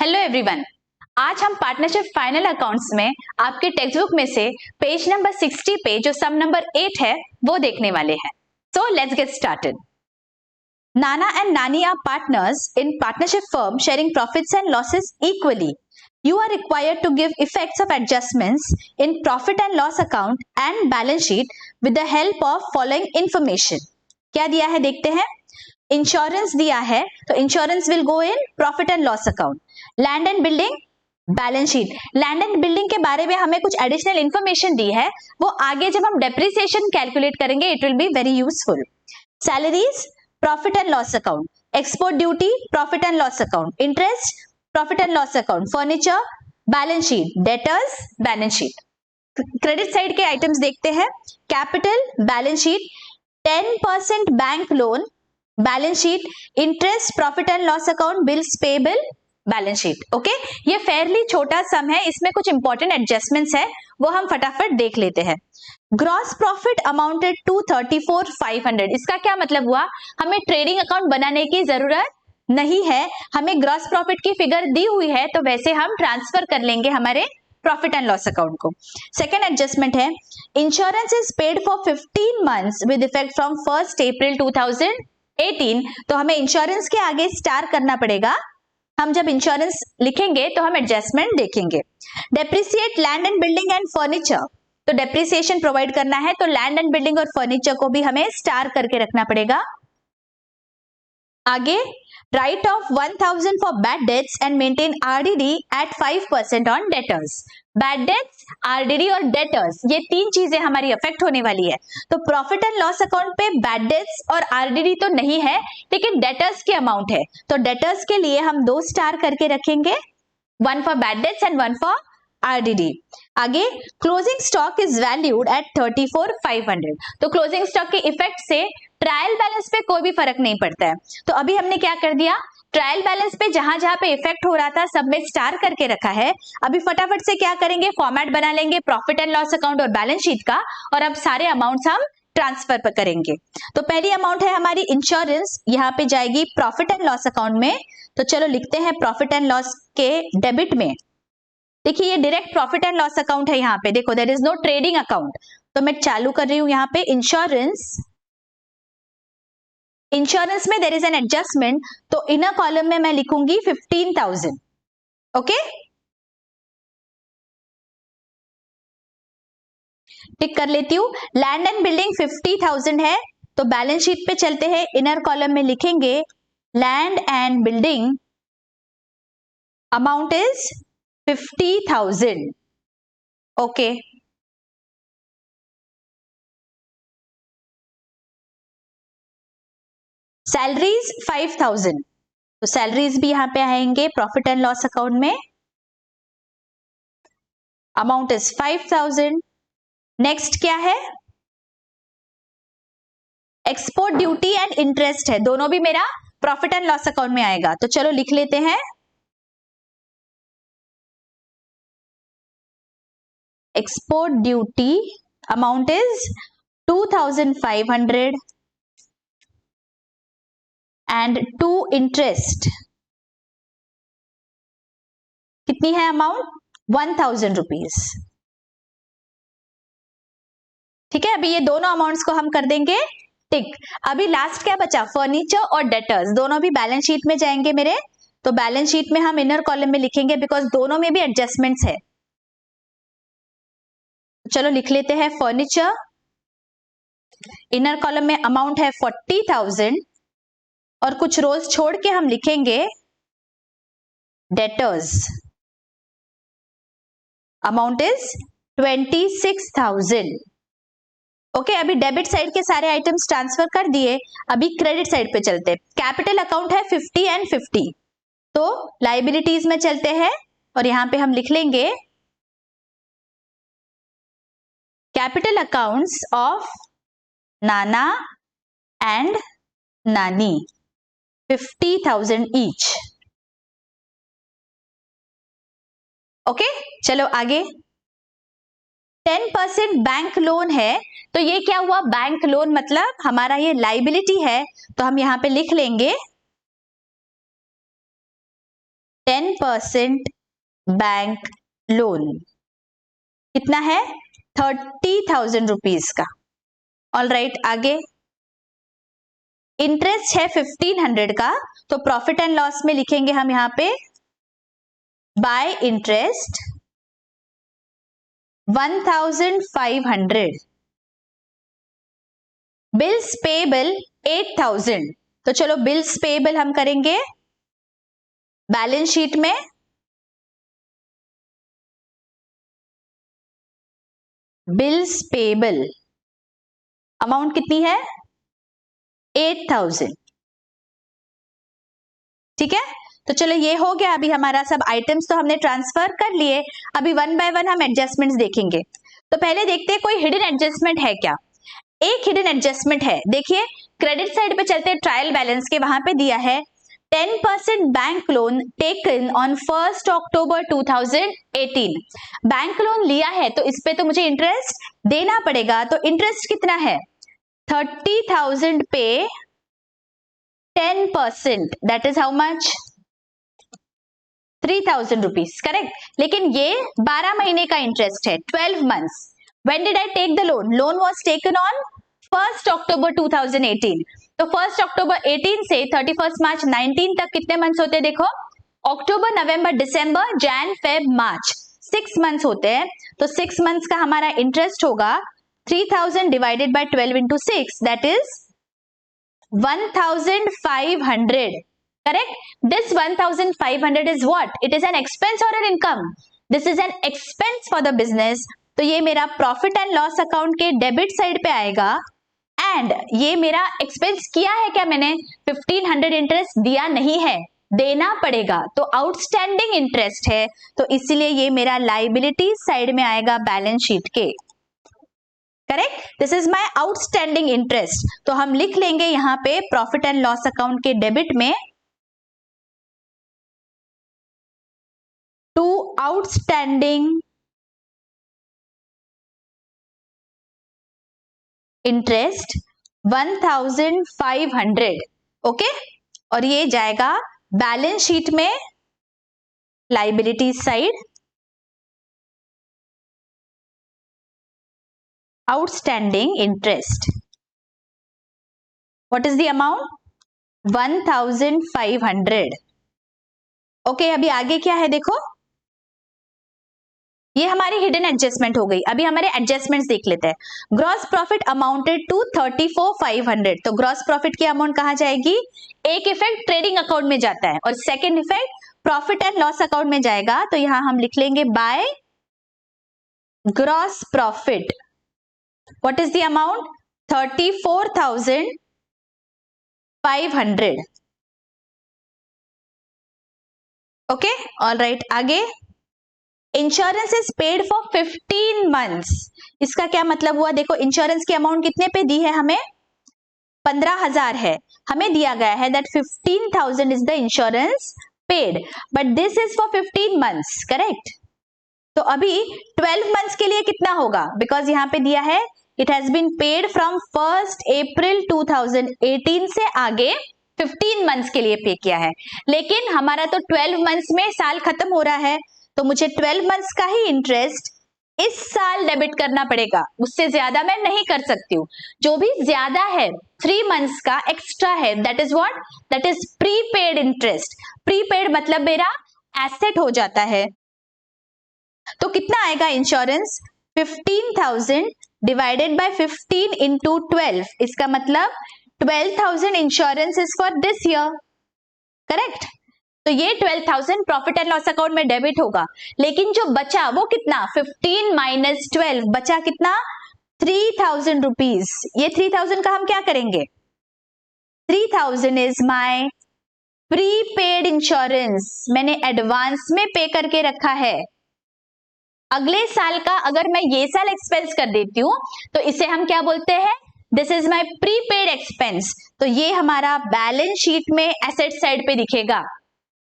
Hello everyone, आज हम partnership final accounts में आपके टेक्स्ट बुक में से पेज नंबर 60 पे जो सम नंबर 8 है वो देखने वाले हैं। So let's get started. Nana and Nani are partners in partnership firm sharing profits and losses equally. You are required to give effects of adjustments in profit and loss account and balance sheet with the help of following information. क्या दिया है देखते हैं। Insurance दिया है तो insurance will go in profit and loss account. Land and building balance sheet. Land and building के बारे में हमें कुछ एडिशनल इंफॉर्मेशन दी है, वो आगे जब हम डेप्रिसिएशन कैलकुलेट करेंगे it will be very useful. Salaries profit and loss account, export duty profit and loss account, interest profit and loss account, furniture balance sheet, debtors balance sheet. Credit side के items देखते हैं। Capital balance sheet, 10% bank loan balance sheet, interest profit and loss account, bills payable balance sheet. Okay, ये Fairlie छोटा सम है, इसमें कुछ important adjustments है वो हम फटाफट देख लेते हैं। Gross profit amounted to 34,500। इसका क्या मतलब हुआ, हमें ट्रेडिंग अकाउंट बनाने की जरूरत नहीं है, हमें ग्रॉस प्रॉफिट की फिगर दी हुई है तो वैसे हम ट्रांसफर कर लेंगे हमारे प्रॉफिट एंड लॉस अकाउंट को। सेकेंड एडजस्टमेंट है, insurance is paid for 15 months with effect from 1 April 2018। तो हमें इंश्योरेंस के आगे स्टार करना पड़ेगा, हम जब इंश्योरेंस लिखेंगे तो हम एडजस्टमेंट देखेंगे। Depreciate land and building and furniture, तो डेप्रिसिएशन प्रोवाइड करना है तो लैंड एंड बिल्डिंग और फर्नीचर को भी हमें स्टार करके रखना पड़ेगा। आगे write off 1,000 for bad debts and maintain RDD at 5% on debtors. Bad debts, RDD और डेटर्स, ये तीन चीजें हमारी अफेक्ट होने वाली है। तो प्रॉफिट एंड लॉस अकाउंट पे बैड डेट्स और आरडीडी तो नहीं है, लेकिन डेटर्स की अमाउंट है, तो डेटर्स के लिए हम 2 स्टार करके रखेंगे, 1 for bad debts and 1 for RDD. आगे closing stock is valued at 34,500। तो क्लोजिंग स्टॉक के इफेक्ट से ट्रायल बैलेंस पे कोई भी फर्क नहीं पड़ता है। तो अभी हमने क्या कर दिया, ट्रायल बैलेंस पे जहां जहां पे इफेक्ट हो रहा था सब में स्टार करके रखा है। अभी फटाफट से क्या करेंगे, फॉर्मेट बना लेंगे प्रॉफिट एंड लॉस अकाउंट और बैलेंस शीट का, और अब सारे अमाउंट्स हम ट्रांसफर पर करेंगे। तो पहली अमाउंट है हमारी इंश्योरेंस, यहाँ पे जाएगी प्रॉफिट एंड लॉस अकाउंट में। तो चलो लिखते हैं प्रॉफिट एंड लॉस के डेबिट में। देखिए ये direct profit and loss account है, यहाँ पे देखो there is no trading account, तो मैं चालू कर रही हूं यहाँ पे इंश्योरेंस। इंश्योरेंस में देयर इज एन एडजस्टमेंट, तो इनर कॉलम में मैं लिखूंगी 15,000। ओके, टिक कर लेती हूं। लैंड एंड बिल्डिंग 50,000 है, तो बैलेंस शीट पे चलते हैं, इनर कॉलम में लिखेंगे land and building amount is 50,000। Okay, salaries 5,000, तो सैलरीज भी यहां पे आएंगे प्रॉफिट एंड लॉस अकाउंट में, अमाउंट इज 5,000। नेक्स्ट क्या है, एक्सपोर्ट ड्यूटी एंड इंटरेस्ट है, दोनों भी मेरा प्रॉफिट एंड लॉस अकाउंट में आएगा, तो चलो लिख लेते हैं export duty amount is 2,500 and to interest कितनी है अमाउंट, 1,000 रुपीज। ठीक है, अभी ये दोनों अमाउंट्स को हम कर देंगे टिक। अभी लास्ट क्या बचा, फर्नीचर और डेटर्स, दोनों भी बैलेंस शीट में जाएंगे मेरे, तो बैलेंस शीट में हम इनर कॉलम में लिखेंगे बिकॉज दोनों में भी एडजस्टमेंट्स है। चलो लिख लेते हैं फर्नीचर, इनर कॉलम में अमाउंट है 40,000 और कुछ रोज छोड़ के हम लिखेंगे डेटर्स, अमाउंट इज 26,000। ओके, अभी डेबिट साइड के सारे आइटम्स ट्रांसफर कर दिए, अभी क्रेडिट साइड पे चलते हैं। कैपिटल अकाउंट है 50 एंड 50, तो लाइबिलिटीज में चलते हैं और यहां पे हम लिख लेंगे capital accounts of Nana and नानी 50,000 ईच। ओके, चलो आगे। 10% बैंक लोन है, तो ये क्या हुआ, बैंक लोन मतलब हमारा ये लाइबिलिटी है, तो हम यहां पे लिख लेंगे 10% बैंक लोन, कितना है 30,000 रुपीज का। ऑल राइट, आगे इंटरेस्ट है 1500 का, तो प्रॉफिट एंड लॉस में लिखेंगे हम यहां पे बाय इंटरेस्ट 1500, बिल्स पेबल 8000। तो चलो बिल्स पेबल हम करेंगे बैलेंस शीट में, बिल्स पेबल अमाउंट कितनी है 8000, ठीक है। तो चलो ये हो गया, अभी हमारा सब आइटम्स तो हमने ट्रांसफर कर लिए, अभी वन बाय वन हम एडजस्टमेंट्स देखेंगे। तो पहले देखते हैं कोई हिडन एडजस्टमेंट है क्या। एक हिडन एडजस्टमेंट है, देखिए क्रेडिट साइड पे चलते हैं, ट्रायल बैलेंस के वहां पे दिया है 10% bank loan taken on 1 October 2018। Bank loan लिया है तो इस पे तो मुझे इंटरेस्ट देना पड़ेगा, तो इंटरेस्ट कितना है 30,000 पे 10%, that is how much 3,000 rupees, correct. लेकिन ये 12 महीने का इंटरेस्ट है, 12 months. When did I take the loan? Loan was taken on 1 October 2018। तो 1 अक्टूबर 18 से 31 मार्च 19 तक कितने मंथ्स होते हैं? देखो, अक्टूबर, नवंबर, दिसंबर, जैन, फेब, मार्च, 6 मंथ्स होते हैं। तो 6 मंथ्स का हमारा इंटरेस्ट होगा 3,000 divided by 12 into 6, that is 1,500, correct? This 1,500 is what? It is an expense or an income? This is an expense for the business. तो ये मेरा प्रॉफिट एंड लॉस अकाउंट के डेबिट साइड पे आएगा, and ये मेरा expense किया है क्या मैंने? 1500 इंटरेस्ट दिया नहीं है, देना पड़ेगा, तो आउटस्टैंडिंग इंटरेस्ट है, तो इसीलिए ये मेरा लाइबिलिटी साइड में आएगा बैलेंस शीट के, correct. This is my outstanding interest. तो हम लिख लेंगे यहां पे प्रॉफिट एंड लॉस अकाउंट के डेबिट में टू आउटस्टैंडिंग इंटरेस्ट 1,500, ओके। और ये जाएगा बैलेंस शीट में liability side, outstanding interest. What is the amount? 1,500. Okay, अभी आगे क्या है देखो, ये हमारी हिडन एडजस्टमेंट हो गई। अभी हमारे एडजस्टमेंट्स देख लेते हैं। ग्रॉस प्रॉफिट अमाउंटेड टू 34,500, तो ग्रॉस प्रॉफिट की अमाउंट कहां जाएगी? एक इफेक्ट ट्रेडिंग अकाउंट में जाता है और second effect profit and loss account में जाएगा, तो यहां हम लिख लेंगे by gross profit. What is the amount? 34,500. Okay, all right. आगे insurance is paid for 15 months. इसका क्या मतलब हुआ? देखो, इंश्योरेंस की अमाउंट कितने पे दी है हमें? 15,000 है, हमें दिया गया है that 15,000 is the insurance paid, but this is for 15 months, correct. तो अभी 12 मंथ्स के लिए कितना होगा? बिकॉज यहां पे दिया है it has been paid from 1 April 2018 से आगे 15 मंथ्स के लिए पे किया है, लेकिन हमारा तो 12 मंथ्स में साल खत्म हो रहा है, तो मुझे 12 मंथ्स का ही इंटरेस्ट इस साल डेबिट करना पड़ेगा, उससे ज्यादा मैं नहीं कर सकती हूँ। जो भी ज्यादा है 3 मंथ्स का एक्स्ट्रा है, that is what? That is prepaid interest. Prepaid मतलब मेरा एसेट हो जाता है। तो कितना आएगा इंश्योरेंस? 15,000 डिवाइडेड बाय 15 इंटू 12, इसका मतलब 12,000 insurance is for this year, correct. तो ये 12,000 प्रॉफिट एंड लॉस अकाउंट में डेबिट होगा, लेकिन जो बचा वो कितना? 15 माइनस 12 बचा कितना? 3,000 रुपीज। ये 3,000 का हम क्या करेंगे? 3,000 इज माय प्रीपेड इंश्योरेंस, मैंने एडवांस में पे करके रखा है। अगले साल का अगर मैं ये साल एक्सपेंस कर देती हूं तो इसे हम क्या बोलते हैं? This is my prepaid expense. तो ये हमारा बैलेंस शीट में एसेट साइड पे दिखेगा,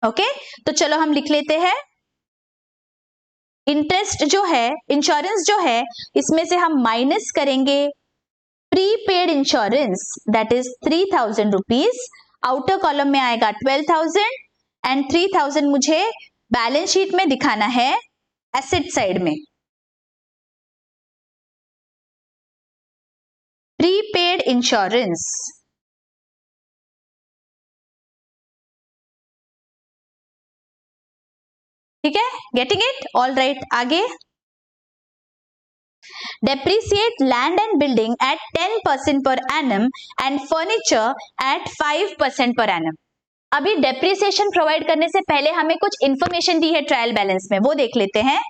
ओके। तो चलो हम लिख लेते हैं इंटरेस्ट जो है, इंश्योरेंस जो है, इसमें से हम माइनस करेंगे prepaid insurance, that is 3,000 rupees. Outer column में आएगा 12,000 एंड 3000 मुझे बैलेंस शीट में दिखाना है एसेट साइड में। प्रीपेड इंश्योरेंस, ठीक है, गेटिंग इट, ऑल राइट। आगे, depreciate land and building at 10% per annum and furniture at 5% per annum। अभी डेप्रिसिएशन प्रोवाइड करने से पहले हमें कुछ इंफॉर्मेशन दी है ट्रायल बैलेंस में, वो देख लेते हैं।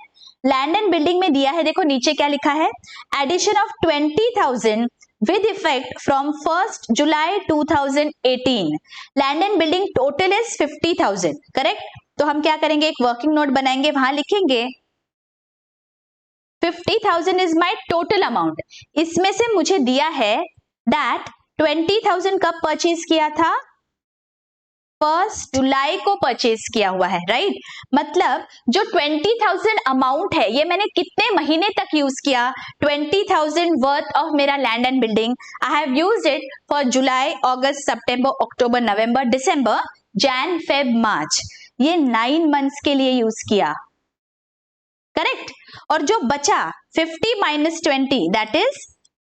लैंड एंड बिल्डिंग में दिया है, देखो नीचे क्या लिखा है, addition of 20,000 with effect from 1st July 2018। Land and building total is 50,000, correct. तो हम क्या करेंगे, एक वर्किंग नोट बनाएंगे, वहां लिखेंगे 50,000 इज माई टोटल अमाउंट। इसमें से मुझे दिया है दैट 20,000 कब परचेज किया था, 1 जुलाई को परचेज किया हुआ है, राइट। मतलब जो 20,000 अमाउंट है ये मैंने कितने महीने तक यूज किया, 20,000 वर्थ ऑफ मेरा land and building I have used it for July, August, September, October, November, December, Jan, Feb, March, ये 9 मंथ्स के लिए यूज किया, करेक्ट। और जो बचा 50 माइनस 20 दैट इज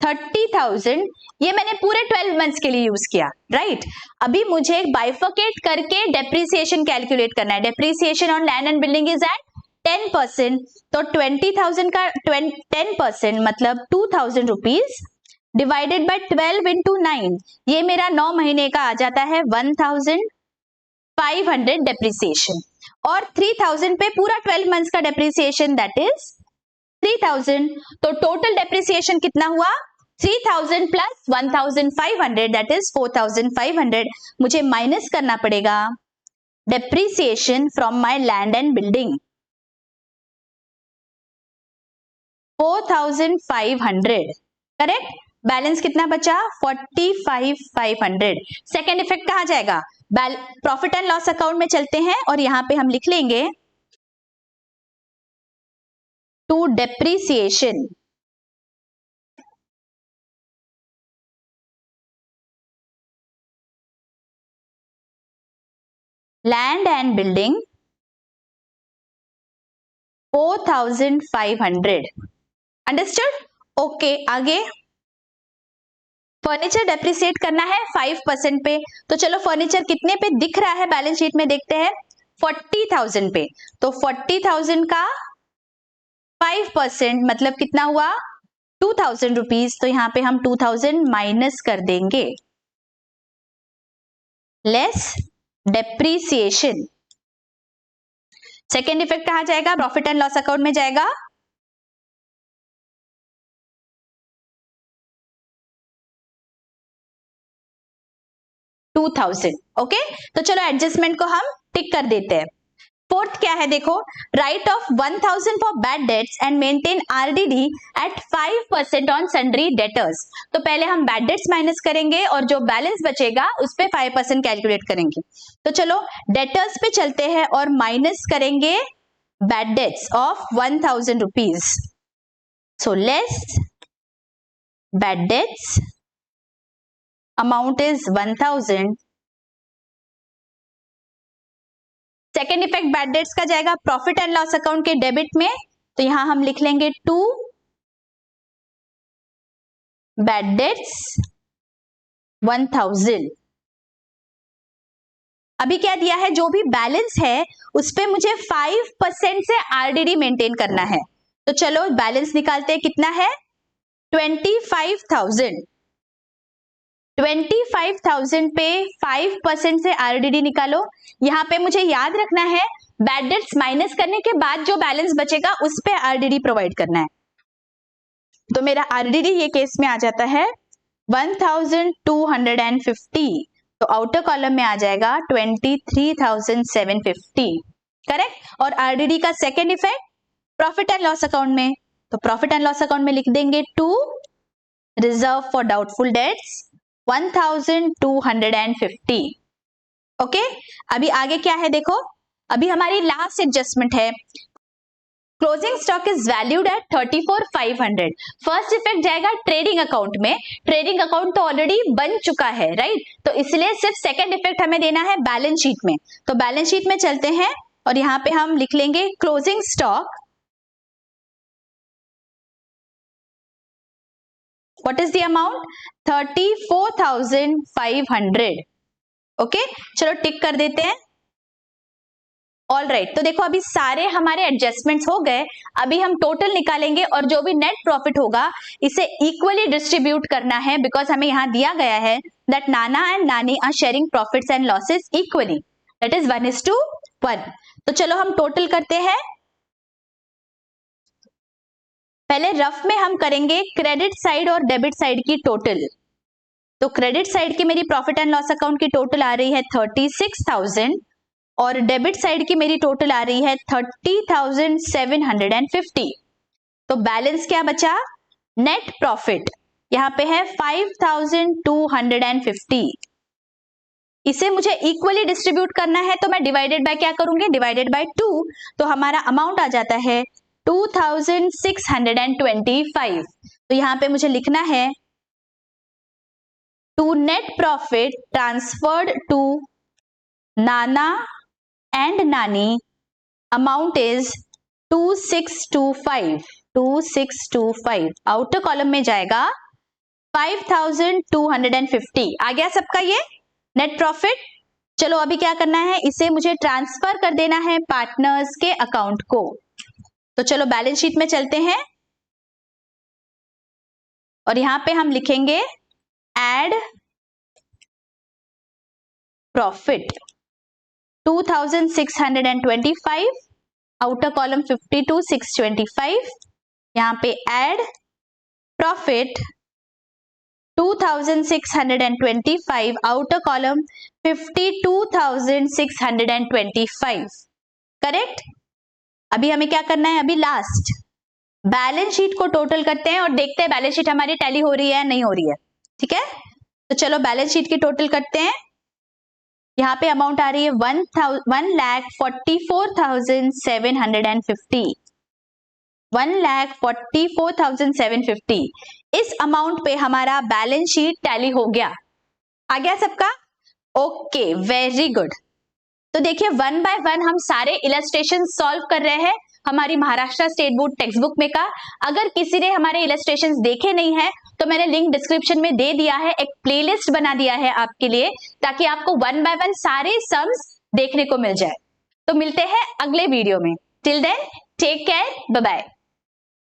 30,000, ये मैंने पूरे 12 मंथ्स के लिए यूज किया, राइट। अभी मुझे बाइफर्केट करके डेप्रिसिएशन कैलकुलेट करना है। Depreciation on land and building is at 10%, तो 20,000 का 10% मतलब 2,000 रुपीज डिवाइडेड बाय 12 इंटू 9, ये मेरा 9 महीने का आ जाता है 1,500 डेप्रिसिएशन। और 3,000 पे पूरा 12 मंथ्स का डेप्रिसिएशन दैट इज 3,000, तो टोटल डेप्रिसिएशन कितना हुआ, 3,000 प्लस 1,500 दैट इज 4,500। मुझे माइनस करना पड़ेगा depreciation from my land and building, 4,500, correct. Balance कितना बचा, 45,500। सेकेंड इफेक्ट कहां जाएगा, प्रॉफिट एंड लॉस अकाउंट में चलते हैं और यहां पे हम लिख लेंगे to depreciation land and building 4,500, understood, okay. आगे फर्नीचर डेप्रिसिएट करना है 5% पे, तो चलो फर्नीचर कितने पे दिख रहा है बैलेंस शीट में, देखते हैं 40,000 पे, तो 40,000 का 5% मतलब कितना हुआ 2,000 रुपीज, तो यहां पे हम 2,000 माइनस कर देंगे, लेस डेप्रिसिएशन। सेकेंड इफेक्ट कहां जाएगा, प्रॉफिट एंड लॉस अकाउंट में जाएगा, ओके। तो चलो एडजस्टमेंट को हम टिक कर देते हैं। फोर्थ क्या है, देखो, write off 1,000 for bad debts and maintain RDD at 5% on sundry debtors. तो पहले हम बैड डेट्स माइनस करेंगे और जो बैलेंस बचेगा उस पे 5% कैलकुलेट करेंगे। तो चलो डेटर्स पे चलते हैं और माइनस करेंगे bad debts of 1,000 rupees, so less bad debts amount is 1,000। Second effect bad debts का जाएगा प्रॉफिट एंड लॉस अकाउंट के डेबिट में, तो यहां हम लिख लेंगे 2 बैड डेट्स 1,000। अभी क्या दिया है, जो भी बैलेंस है उस पे मुझे 5% से आरडीडी मेंटेन करना है, तो चलो बैलेंस निकालते हैं, कितना है 25,000। 25,000 पे 5% से आरडीडी निकालो। यहां पे मुझे याद रखना है बैड डेट्स माइनस करने के बाद जो बैलेंस बचेगा उस पे आरडीडी प्रोवाइड करना है, तो मेरा आरडीडी ये केस में आ जाता है 1,250, तो आउटर कॉलम में आ जाएगा 23,750, करेक्ट। और आरडीडी का second effect profit and loss account में, तो प्रॉफिट एंड लॉस अकाउंट में लिख देंगे 2 reserve for doubtful debts 1,250, okay. अभी आगे क्या है देखो, अभी हमारी लास्ट एडजस्टमेंट है closing stock is valued at 34,500। First effect जाएगा ट्रेडिंग अकाउंट में, ट्रेडिंग अकाउंट तो ऑलरेडी बन चुका है, राइट? तो इसलिए सिर्फ सेकंड इफेक्ट हमें देना है बैलेंस शीट में। तो बैलेंस शीट में चलते हैं और यहां पे हम लिख लेंगे closing stock, what is the amount? 34,500। Okay, चलो टिक कर देते हैं। ऑल राइट, तो देखो अभी सारे हमारे एडजस्टमेंट्स हो गए। अभी हम टोटल निकालेंगे और जो भी नेट प्रॉफिट होगा इसे इक्वली डिस्ट्रीब्यूट करना है, बिकॉज हमें यहां दिया गया है that Nana and Nani are sharing profits and losses equally, that is 1:1। तो चलो हम टोटल करते हैं। पहले रफ में हम करेंगे क्रेडिट साइड और डेबिट साइड की टोटल। तो क्रेडिट साइड की मेरी प्रॉफिट एंड लॉस अकाउंट की टोटल आ रही है 36,000 और डेबिट साइड की मेरी टोटल आ रही है 30,750। तो बैलेंस क्या बचा? नेट प्रॉफिट यहां पे है 5,250। इसे मुझे इक्वली डिस्ट्रीब्यूट करना है, तो मैं डिवाइडेड बाय क्या करूंगी? Divided by 2। तो हमारा अमाउंट आ जाता है 2,625। तो यहां पे मुझे लिखना है to net profit transferred to Nana and Nani amount is 2625। 2625 outer column में जाएगा 5,250। आ गया सबका ये नेट प्रॉफिट। चलो अभी क्या करना है, इसे मुझे ट्रांसफर कर देना है पार्टनर्स के अकाउंट को। तो चलो बैलेंस शीट में चलते हैं और यहां पे हम लिखेंगे एड प्रॉफिट 2,625, आउटर कॉलम 52,625। यहां पे add profit 2,625, outer column 52,625। Correct. अभी हमें क्या करना है? अभी लास्ट बैलेंस शीट को टोटल करते हैं और देखते हैं बैलेंस शीट हमारी टैली हो रही है या नहीं हो रही है। ठीक है, तो चलो बैलेंस शीट की टोटल करते हैं। यहां पे अमाउंट आ रही है 1,44,750। 1,44,750। इस अमाउंट पे हमारा बैलेंस शीट टैली हो गया। आ गया सबका? Okay, very good. तो देखिए वन बाय वन हम सारे इलस्ट्रेशन सॉल्व कर रहे हैं हमारी Maharashtra state board text book में का। अगर किसी ने हमारे इलस्ट्रेशंस देखे नहीं है तो मैंने लिंक डिस्क्रिप्शन में दे दिया है, एक प्लेलिस्ट बना दिया है आपके लिए, ताकि आपको वन बाय वन सारे सम्स देखने को मिल जाए। तो मिलते हैं अगले वीडियो में। Till then take care, bye bye.